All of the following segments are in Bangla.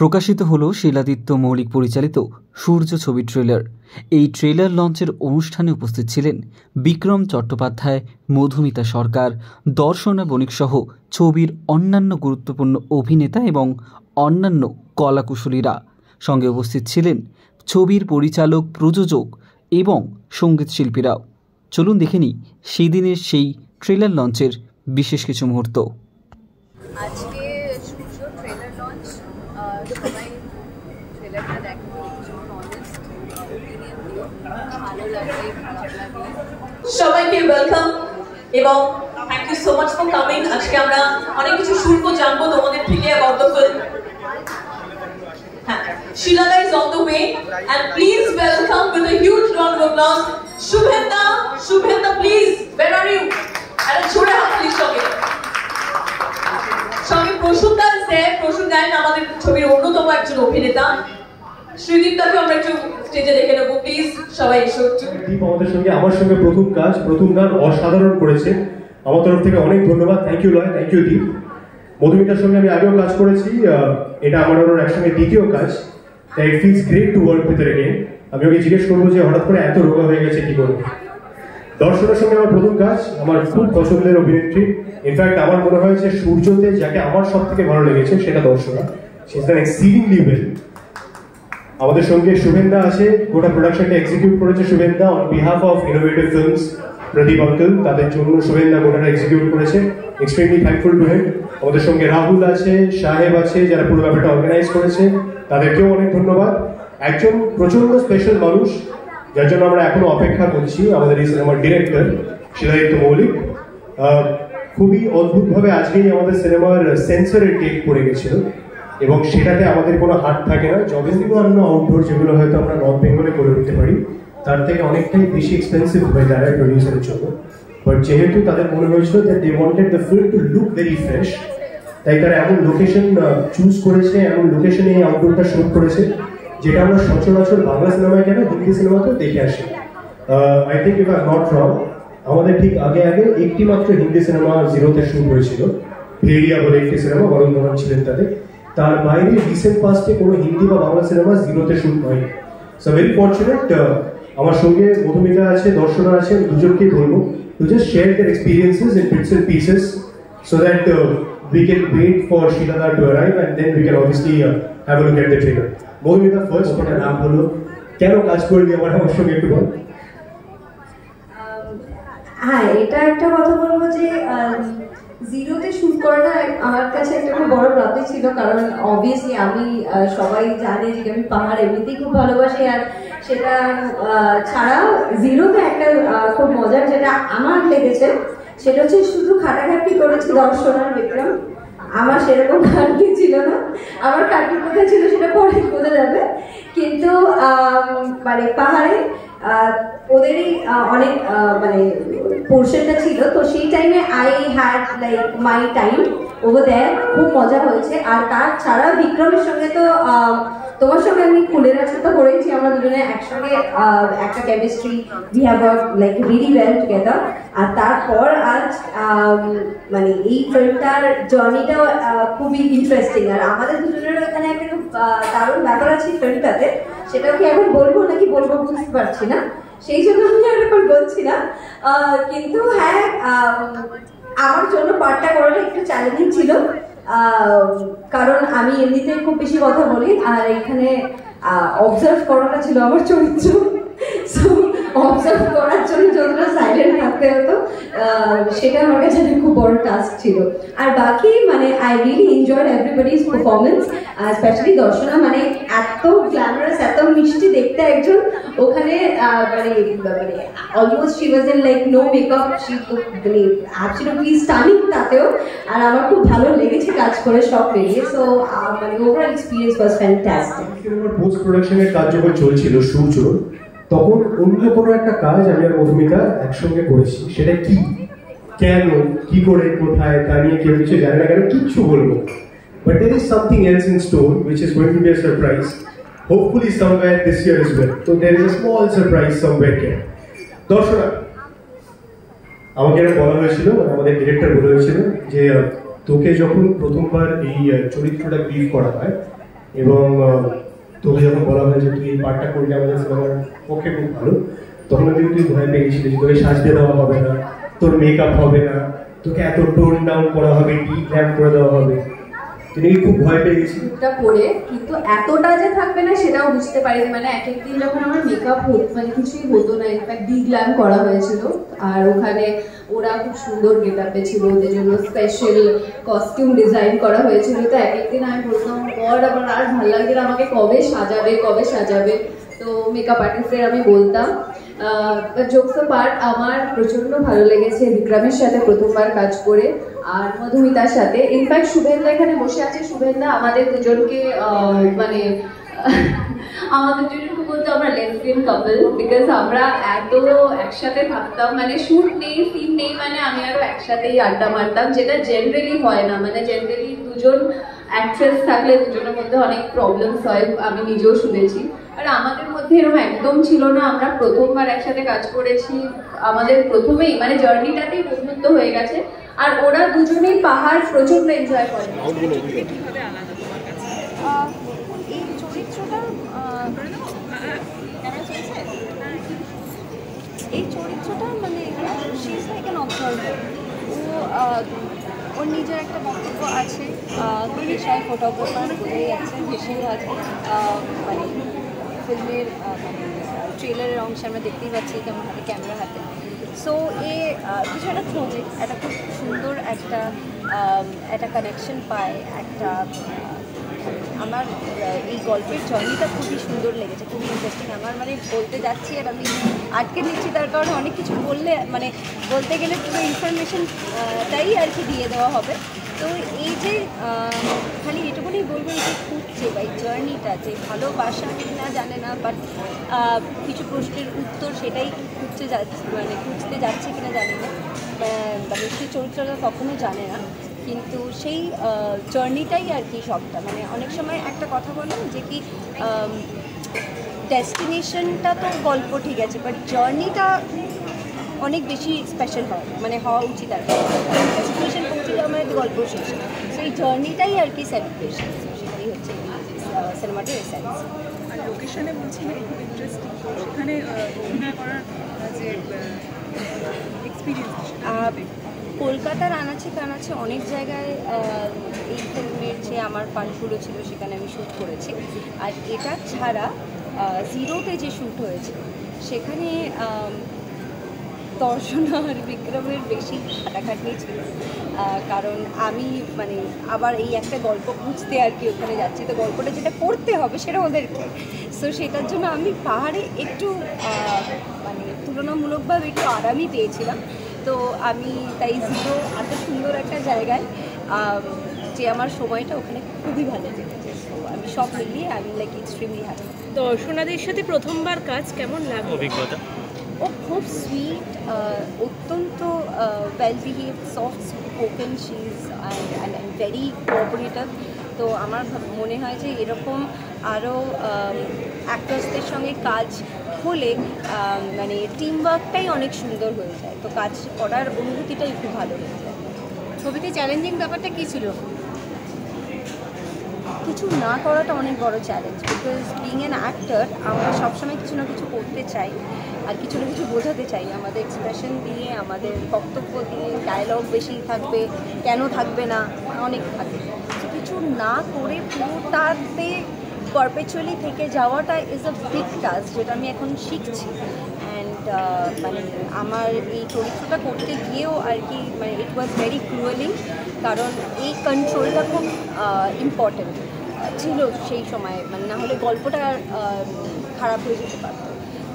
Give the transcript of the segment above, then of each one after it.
প্রকাশিত হলো শিলাদিত্য মৌলিক পরিচালিত সূর্য ছবির ট্রেলার। এই ট্রেলার লঞ্চের অনুষ্ঠানে উপস্থিত ছিলেন বিক্রম চট্টোপাধ্যায়, মধুমিতা সরকার, দর্শনা বণিক সহ ছবির অন্যান্য গুরুত্বপূর্ণ অভিনেতা এবং অন্যান্য কলাকুশলীরা। সঙ্গে উপস্থিত ছিলেন ছবির পরিচালক, প্রযোজক এবং সঙ্গীত শিল্পীরাও। চলুন দেখে নিই সেই দিনের সেই ট্রেলার লঞ্চের বিশেষ কিছু মুহূর্ত। আজকে সূর্য ট্রেলার লঞ্চ। সবাই ট্রেলারটা দেখো, অনেস্ট ওপিনিয়ন দিও, ভালো লাগলে খারাপ লাগলে। সবাইকে ওয়েলকাম এবং thank you so much for coming. আজকে আমরা অনেক কিছু শুনবো, জানবো তোমাদের থেকে about the film. Shilada is on the way, and please welcome with a huge round of applause Shubhenda. Shubhenda, please, where are you? And a chhode haat please সঙ্গে সঙ্গে প্রসূনদা is there. প্রসূন গায়েন আমাদের ছবির অন্যতম একজন অভিনেতা। শ্রীদীপদাকে আমরা একটু স্টেজে দেখে নেবো, প্লিজ সবাই এসো। দীপ আমাদের সঙ্গে, আমার সঙ্গে প্রথম গান অসাধারণ করেছে। আমার তরফ থেকে অনেক ধন্যবাদ। থ্যাংক ইউ লয়, থ্যাংক ইউ দীপ। মধুমিতার সঙ্গে আমি আগেও কাজ করেছি, এটা আমার ওর একসঙ্গে দ্বিতীয় কাজ। তাই it feels great to work with her again. আমি ওকে জিজ্ঞেস করবো যে হঠাৎ করে এত রোগা হয়ে গেছে কি করে। দর্শনের সঙ্গে আমার প্রথম কাজ, আমার খুব পছন্দের অভিনেত্রী। ইনফ্যাক্ট আমার মনে হয় যে সূর্যতে যাকে আমার সব থেকে ভালো লেগেছে সেটা Darshana. She is done exceedingly well. আমাদের সঙ্গে শুভেন্দা আছে, গোটা প্রোডাকশনটা এক্সিকিউট করেছে Shubhenda on behalf of innovative films, Pradeep uncle. তাদের জন্য শুভেন্দা গোটাটা এক্সিকিউট করেছে। Extremely thankful to him. আমাদের সঙ্গে রাহুল আছে, সাহেব আছে, যারা পুরো ব্যাপারটা অর্গানাইজ করেছে, তাদেরকেও অনেক ধন্যবাদ। একজন প্রচন্ড স্পেশাল মানুষ যার জন্য আমরা এখনো অপেক্ষা করছি, আমাদের এই সিনেমার ডিরেক্টর শিলাদিত্য মৌলিক। খুবই অদ্ভুতভাবে আজকেই আমাদের সিনেমার সেন্সরের ডেট পড়ে গেছিল এবং সেটাতে আমাদের কোনো হাত থাকে না। যতগুলো অন্য আউটডোর যেগুলো হয়তো আমরা নর্থ বেঙ্গলে করে দিতে পারি, তার থেকে অনেকটাই বেশি এক্সপেন্সিভ হয়ে দাঁড়ায় প্রডিউসারের জন্য। বাট যেহেতু তাদের মনে হয়েছিল যে they wanted the film to look very fresh, তাই তারা এমন লোকেশন চুজ করেছে, এমন লোকেশনে এই আউটডোরটা শুট করেছে যেটা আমরা সচরাচর বাংলা সিনেমায় কেন হিন্দি সিনেমাতেও দেখে আসি। I think if I am not wrong, আমাদের ঠিক আগে একটি মাত্র হিন্দি সিনেমা জিরোতে শুট হয়েছিল, ভেড়িয়া বলে একটি সিনেমা, বরুণ ধওয়ান ছিলেন তাদের। তার বাইরে রিসেন্ট পাস্টে কোনো হিন্দি বা বাংলা সিনেমা জিরোতে শুট হয়নি। So very fortunate. আমার সঙ্গে মধুমিতা আছে, দর্শনা আছে, দুজনকেই বলবো to just share their experiences in bits and pieces so that we can wait for Shilada to arrive and then we can obviously have a look at the trailer. Madhumita first, ওটা নাম হলো কেন কাজ করবি আমার সঙ্গে একটু বল। হ্যাঁ, এটা একটা কথা বলবো যে জিরোতে শুট করাটা আমার কাছে একটা খুব বড় প্রাপ্তি ছিল, কারণ অবভিয়াসলি আমি সবাই জানে যে আমি পাহাড় এমনিতেই খুব ভালোবাসি, আর সেটা ছাড়াও জিরোতে একটা খুব মজার যেটা আমার লেগেছে সেটা হচ্ছে শুধু খাটাখাটি করেছি দর্শন আর বিক্রম। আমার সেরকম খাটনি ছিল না, আমার খাটনি কোথায় ছিল সেটা পরে বোঝা যাবে। কিন্তু মানে পাহাড়ে ওদেরই অনেক মানে পোর্শনটা ছিল, তো সেই টাইমে I had like my time over there. খুব মজা হয়েছে। আর তার ছাড়া বিক্রমের সঙ্গে তো তোমার সঙ্গে আমি ফুলের রাস্তা করেছি, আমরা দুজনে একসঙ্গে একটা chemistry, we have worked like really well together. আর তারপর আজ মানে এই ফিল্মটার জার্নিটাও খুবই ইন্টারেস্টিং। আর আমাদের দুজনেরও এখানে একটা খুব দারুণ ব্যাপার আছে ফিল্মটাতে, সেটা কি এখন বলবো নাকি বলবো বুঝতে পারছি না, সেই জন্য আমি আর এখন বলছি না। কিন্তু হ্যাঁ, আমার জন্য পার্টটা করাটা একটু চ্যালেঞ্জিং ছিল, কারণ আমি এমনিতে খুব বেশি কথা বলি, আর এখানে অবজার্ভ করাটা ছিল আমার চরিত্র। সো অবজার্ভ করার জন্য যতটা সাইলেন্ট থাকতে হতো সেটা আমার কাছে খুব বড় টাস্ক ছিল। আর বাকি মানে I really enjoyed everybody's performance, specially Darshana. মানে এত গ্ল্যামারাস, এত মিষ্টি দেখতে একজন, ওখানে মানে almost she was in like no makeup, she মানে অ্যাবসলিউটলি স্টানিং তাতেও। আর আমার খুব ভালো লেগেছে কাজ করে সব মিলিয়ে। সো মানে overall experience was fantastic. Post প্রোডাকশনের কাজ যখন চলছিল সূর্য, তখন অন্য কোনো একটা কাজ আমি আর মধুমিতা একসঙ্গে করেছি। সেটা কি, কেন, কি করে, কোথায়, তা নিয়ে কেউ কিছু জানে না, কেন কিচ্ছু বলবো। But there is something else in store which is going to be a surprise, hopefully somewhere this year as well. So there is a small surprise somewhere here. Darshana, আমাকে এটা বলা হয়েছিল, আমাদের ডিরেক্টর বলা হয়েছিল যে তোকে যখন প্রথমবার এই চরিত্রটা ব্রিফ করা হয় এবং তোকে যখন বলা হয় যে তুই এই পার্টটা করলে আমাদের সিনেমার পক্ষে খুব ভালো, তখন কিন্তু তুই ভয় পেয়ে গেছিলি যে তোকে সাজতে দেওয়া হবে না, তোর মেকআপ হবে না, তোকে এত টোন ডাউন করা হবে, ডিপ ল্যাম্প করে দেওয়া হবে, তিনি খুব ভয় পেয়ে গেছিলি। এটা করে কিন্তু এতটা যে থাকবে না সেটাও বুঝতে পারিনি। মানে এক একদিন যখন আমার মেকআপ মানে কিছুই হতো না, ইনফ্যাক্ট বিগ গ্ল্যাম করা হয়েছিল, আর ওখানে ওরা খুব সুন্দর গেটআপে ছিল, ওদের জন্য স্পেশাল কস্টিউম ডিজাইন করা হয়েছিল। তো এক একদিন আমি বলতাম গড আমার আর ভালো লাগছে না, আমাকে কবে সাজাবে কবে সাজাবে। তো মেকআপ আর্টিস্টের আমি বলতাম। জোকস পার্ট আমার প্রচন্ড ভালো লেগেছে বিক্রমের সাথে প্রথমবার কাজ করে, আর মধুমিতার সাথে। ইনফ্যাক্ট শুভেন্দা এখানে বসে আছে, শুভেন্দা আমাদের দুজনকে মানে আমাদের দুজনকে বলতে আমরা লেসবিয়ান কাপল, বিকজ আমরা এত একসাথে থাকতাম, মানে শুট নেই সিন নেই মানে আমি আরো একসাথেই আড্ডা মারতাম, যেটা জেনারেলি হয় না। মানে জেনারেলি দুজন অ্যাক্ট্রেস থাকলে দুজনের মধ্যে অনেক প্রবলেমস হয়, আমি নিজেও শুনেছি। আর আমাদের মধ্যে এরকম একদম ছিল না, আমরা প্রথমবার একসাথে কাজ করেছি, আমাদের প্রথমেই মানে জার্নিটাতেই বন্ধুত্ব হয়ে গেছে। আর ওরা দুজনেই পাহাড় প্রচন্ড এনজয় করে। এই চরিত্রটা মানে she is like an observer. ওর নিজের একটা বক্তব্য আছে, খুবই শাই ফটোগ্রাফার বোঝাই যাচ্ছে, ভীষণ মানে ফিল্মের মানে ট্রেলারের অংশে আমরা দেখতেই পাচ্ছি কেমন হাতে ক্যামেরা হাতে। সো কিছু একটা খোঁজে, একটা খুব সুন্দর একটা কানেকশন পায়, একটা আমার এই গল্পের জার্নিটা খুবই সুন্দর লেগেছে, খুবই ইন্টারেস্টিং। আমার মানে বলতে যাচ্ছি আর আমি আটকে নিচ্ছি, তার কারণে অনেক কিছু মানে বলতে গেলে পুরো ইনফরমেশনটাই আর কি দিয়ে দেওয়া হবে। তো এই যে খালি এটুকুনি বলবো, এই যে খুঁজছে বা এই জার্নিটা, যে ভালোবাসা কিনা জানে না, বাট কিছু প্রশ্নের উত্তর সেটাই খুঁজতে যাচ্ছে কিনা জানি না, বা নিশ্চয়ই চরিত্রটা কখনো জানে না, কিন্তু সেই জার্নিটাই আর কি সবটা। মানে অনেক সময় একটা কথা বলেন যে কি ডেস্টিনেশনটা তো গল্প ঠিক আছে, বাট জার্নিটা অনেক বেশি স্পেশাল হয়, মানে হওয়া উচিত আর কি। ডেস্টিনেশন পৌঁছে যাওয়া মানে গল্প শেষ, সেই জার্নিটাই আর কি সেলিব্রেশন, সেটাই হচ্ছে সিনেমাটির এসেন্স। আর লোকেশনে বলছি না খুব ইন্টারেস্টিং, সেখানে অভিনয় করার যে এক্সপিরিয়েন্স কলকাতার আনাচে কানাচে অনেক জায়গায় এই ফিল্মের যে আমার পার্টগুলো ছিল সেখানে আমি শ্যুট করেছি। আর এটা ছাড়া জিরোতে যে শ্যুট হয়েছে সেখানে দর্শন আর বিক্রমের বেশি খাটাখাটনি ছিল, কারণ আমি মানে আবার এই একটা গল্প খুঁজতে আর কি ওখানে যাচ্ছি, তো গল্পটা যেটা করতে হবে সেটা ওদেরকে। সো সেটার জন্য আমি পাহাড়ে একটু মানে তুলনামূলকভাবে একটু আরামই পেয়েছিলাম। তো আমি তাই জিরো এত সুন্দর একটা জায়গায় যে আমার সময়টা ওখানে খুবই ভালো লেগেছে। তো আমি সব মিলিয়ে আমি লাইক এক্সট্রিমলি হ্যাপি। দর্শনাদের সাথে প্রথমবার কাজ কেমন লাগলো? অভিজ্ঞতা ও খুব সুইট, অত্যন্ত well behave, soft spoken, she is and very cooperative. তো আমার মনে হয় যে এরকম আরও অ্যাক্টরসদের সঙ্গে কাজ হলে মানে টিম ওয়ার্কটাই অনেক সুন্দর হয়ে যায়, তো কাজ করার অনুভূতিটাই খুব ভালো হয়ে যায়। ছবিতে চ্যালেঞ্জিং ব্যাপারটা কী ছিল? কিছু না করাটা অনেক বড় challenge, because being an actor আমরা সবসময় কিছু না কিছু করতে চাই আর কিছু না কিছু বোঝাতে চাই, আমাদের এক্সপ্রেশন দিয়ে, আমাদের বক্তব্য দিয়ে। ডায়লগ বেশি থাকবে, কেন থাকবে না, অনেক থাকে। কিছু না করে পুরোটাতে পারপেচুয়ালি থেকে যাওয়াটা ইজ আ বিগ টাস্ক, যেটা আমি এখন শিখছি। অ্যান্ড মানে আমার এই চরিত্রটা করতে গিয়েও আর কি মানে ইট ওয়াজ ভেরি ক্রুয়েলিং, কারণ এই কন্ট্রোলটা খুব ইম্পর্টেন্ট ছিল সেই সময়, মানে না হলে গল্পটা খারাপ হয়ে যেতে পারত।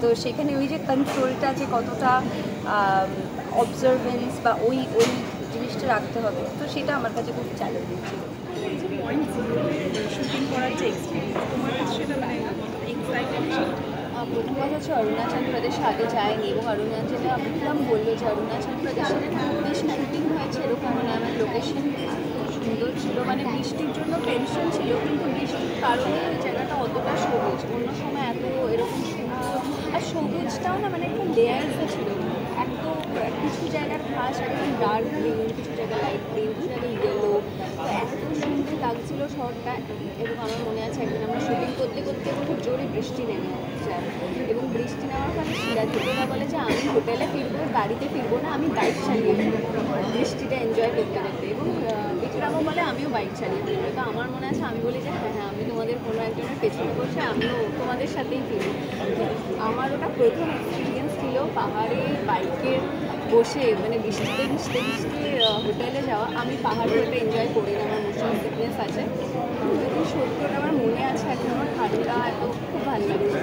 তো সেখানে ওই যে কন্ট্রোলটা যে কতটা অবজারভেন্স বা ওই জিনিসটা রাখতে হবে, তো সেটা আমার কাছে খুব চ্যালেঞ্জিং ছিল। শুটিং করার যে এক্সপিরিয়েন্স তোমার কাছে সেটা মানে এক্সাইটেড? প্রথম কথা হচ্ছে অরুণাচল প্রদেশে আগে যায়নি, এবং অরুণাচলে বিক্রম বললো যে অরুণাচল প্রদেশে খুব বেশি শুটিং হয়েছে এরকম, মানে আমার লোকেশন সুন্দর ছিল, মানে বৃষ্টির জন্য টেনশন ছিল, কিন্তু বৃষ্টির কারণে ওই জায়গাটা অতটা সবুজ, অন্য সময় এত এরকম সুন্দর। আর সবুজটাও না মানে একটা লেয়ার্সে ছিল, এত কিছু জায়গার ঘাস একদম ডার্ক গ্রিন, কিছু জায়গায় লাইট গ্রিন, কিছু জায়গায় ইয়েলো, এত সুন্দর লাগছিল শহরটা। এবং আমার মনে আছে একদিন আমরা শুটিং করতে করতে খুব জোরে বৃষ্টি নেমে যায়, এবং বৃষ্টি নেওয়ার ফলে সিরাজুদ্দোলা বলে যে আমি হোটেলে ফিরবো, বাড়িতে ফিরবো না, আমি বাইক চালিয়ে ফিরবো বৃষ্টিটা এনজয় করতে করতে। এবং বিক্রমও বলে আমিও বাইক চালিয়ে ফিরবো। তো আমার মনে আছে আমি বলি যে হ্যাঁ আমি তোমাদের কোনো একজনের পেছনে বসে আমিও তোমাদের সাথেই ফিরবো। আমার ওটা প্রথম এক্সপিরিয়েন্স ছিল পাহাড়ে বাইকের বসে, মানে বৃষ্টিতে ভিজতে ভিজতে হোটেলে যাওয়া। আমি পাহাড়ে ওটা এনজয় করি না, আমার মোশন সিকনেস আছে। যদি সত্যি ওটা আমার মনে আছে এখন, আমার ঠান্ডা এত খুব ভালো লাগছে।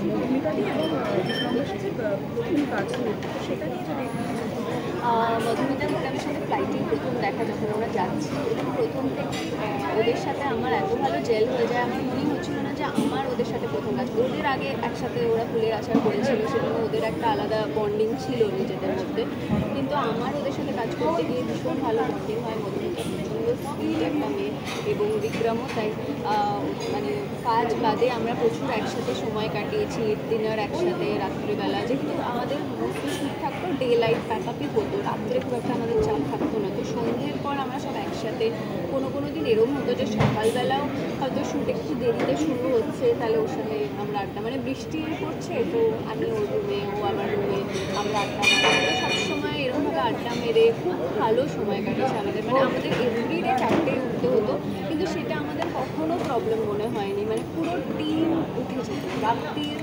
মধুমিতাদি এবং বিক্রমের সাথে প্রথম কাজ হলো, সেটা নিয়ে যদি মধুমিতা ম্যাডামের সাথে ফ্লাইটেই প্রথম দেখা, যখন ওরা যাচ্ছে এবং প্রথম থেকে ওদের সাথে আমার এত ভালো জেল হয়ে যায়। আমার মনেই হচ্ছিল না যে আমার ওদের সাথে প্রথম কাজ। ওদের আগে একসাথে ওরা ফুলের আশা করেছিল, সেজন্য ওদের একটা আলাদা বন্ডিং ছিল নিজেদের মধ্যে। কিন্তু আমার ওদের সাথে কাজ করতে গিয়ে ভীষণ ভালো বন্ডিং হয়। মধুমিতা প্রচণ্ড সুইট একটা মেয়ে, এবং বিক্রমও তাই। মানে কাজ বাদে আমরা প্রচুর একসাথে সময় কাটিয়েছি, ডিনার একসাথে, রাত্রিবেলা। যেহেতু আমাদের মোস্টলি শ্যুট থাকতো ডে লাইট প্যাকআপই হতো, রাত্রে খুব একটা আমাদের চাপ থাকতো না। তো সন্ধ্যের পর আমরা সব একসাথে, কোনো দিন এরকম হতো যে সকালবেলাও হয়তো শ্যুট একটু দেরিতে শুরু হচ্ছে, তাহলে ওর সাথে আমরা আড্ডা, মানে বৃষ্টি পড়ছে তো আমি ওর রুমে, ও আমার রুমে, আমরা আড্ডা মারি। তো সবসময় এরকমভাবে আড্ডা মেরে খুব ভালো সময় কাটিয়েছে আমাদের। মানে আমাদের এভরিডে 4টে উঠতে হতো, কিন্তু সেটা আমাদের কখনো প্রবলেম মনে হয়নি। মানে পুরো টিম উঠে যেত, রাত্রির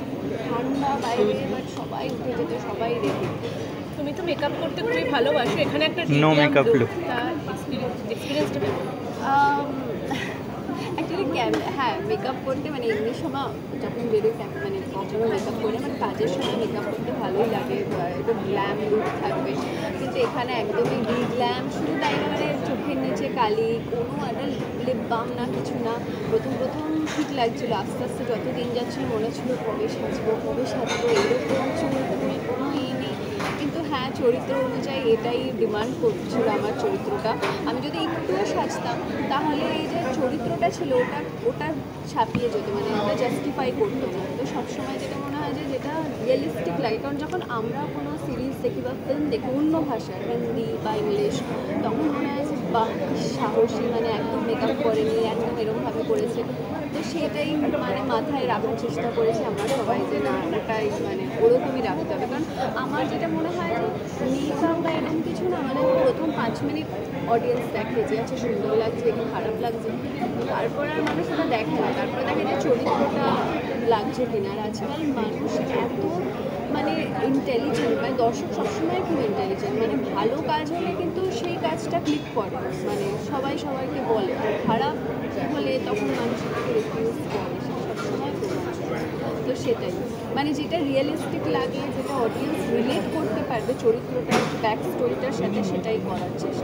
ঠান্ডা বাইরে, বাট সবাই উঠে যেত, সবাই রেডি। তুমি তো মেকআপ করতে খুবই ভালোবাসো, এখানে একটা No makeup look. এক্সপিরিয়েন্সটা অ্যাকচুয়ালি হ্যাঁ মেকআপ করতে, মানে এমনি সময় যখন বেরোই মানে কখনো মেকআপ করি, আমার কাজের সময় মেকআপ করতে ভালোই লাগে, একটু গ্ল্যাম লুক থাকবে। কিন্তু এখানে একদমই গ্ল্যাম, শুধু তাই না, মানে চোখের নিচে কালি, কোনো একটা লিপ বাম না, কিছু না। প্রথম ঠিক লাগছিলো, আস্তে আস্তে যত দিন যাচ্ছিল মনে ছিল কবে সাজবো এরকম চুল কোনো নেই। কিন্তু হ্যাঁ চরিত্র অনুযায়ী এটাই ডিমান্ড করছিল আমার চরিত্রটা। আমি যদি একটুও সাজতাম তাহলে এই যে চরিত্রটা ছিল ওটা ছাপিয়ে যেত, মানে ওটা জাস্টিফাই করতো না। তো সবসময় যেটা মনে হয় যে যেটা রিয়েলিস্টিক লাগে, কারণ যখন আমরা কোনো সিরিজ দেখি বা ফিল্ম দেখি অন্য ভাষার, হিন্দি বা ইংলিশ, তখন মনে হয় যে বাহ সাহসী, মানে একদম মেকআপ করেনি, একদম এরকমভাবে করেছে। তো সেটাই মানে মাথায় রাখার চেষ্টা করেছি আমরা সবাই, যে না ওটাই মানে ওরকমই রাখতে হবে। কারণ আমার যেটা মনে হয় যে মেকআপ বা এরকম কিছু না, মানে প্রথম 5 মিনিট অডিয়েন্স দেখে যে আচ্ছা সুন্দর লাগছে কি খারাপ লাগছে, তারপর আর মানুষ ওটা দেখে না, তারপরে দেখে যে চরিত্রটা লাগছে কিনা। আর আজকাল মানুষ এত মানে ইন্টেলিজেন্ট, মানে দর্শক সবসময় খুব ইন্টেলিজেন্ট, মানে ভালো কাজ হলে কিন্তু সেই কাজটা ক্লিক করে, মানে সবাইকে বলে। খারাপ হলে তখন মানুষ এটাকে রিফিউজ করে, সেটা সবসময় তো সেটাই মানে যেটা রিয়েলিস্টিক লাগে, যেটা অডিয়েন্স রিলেট করতে পারবে চরিত্রটার ব্যাক স্টোরিটার সাথে, সেটাই করার চেষ্টা।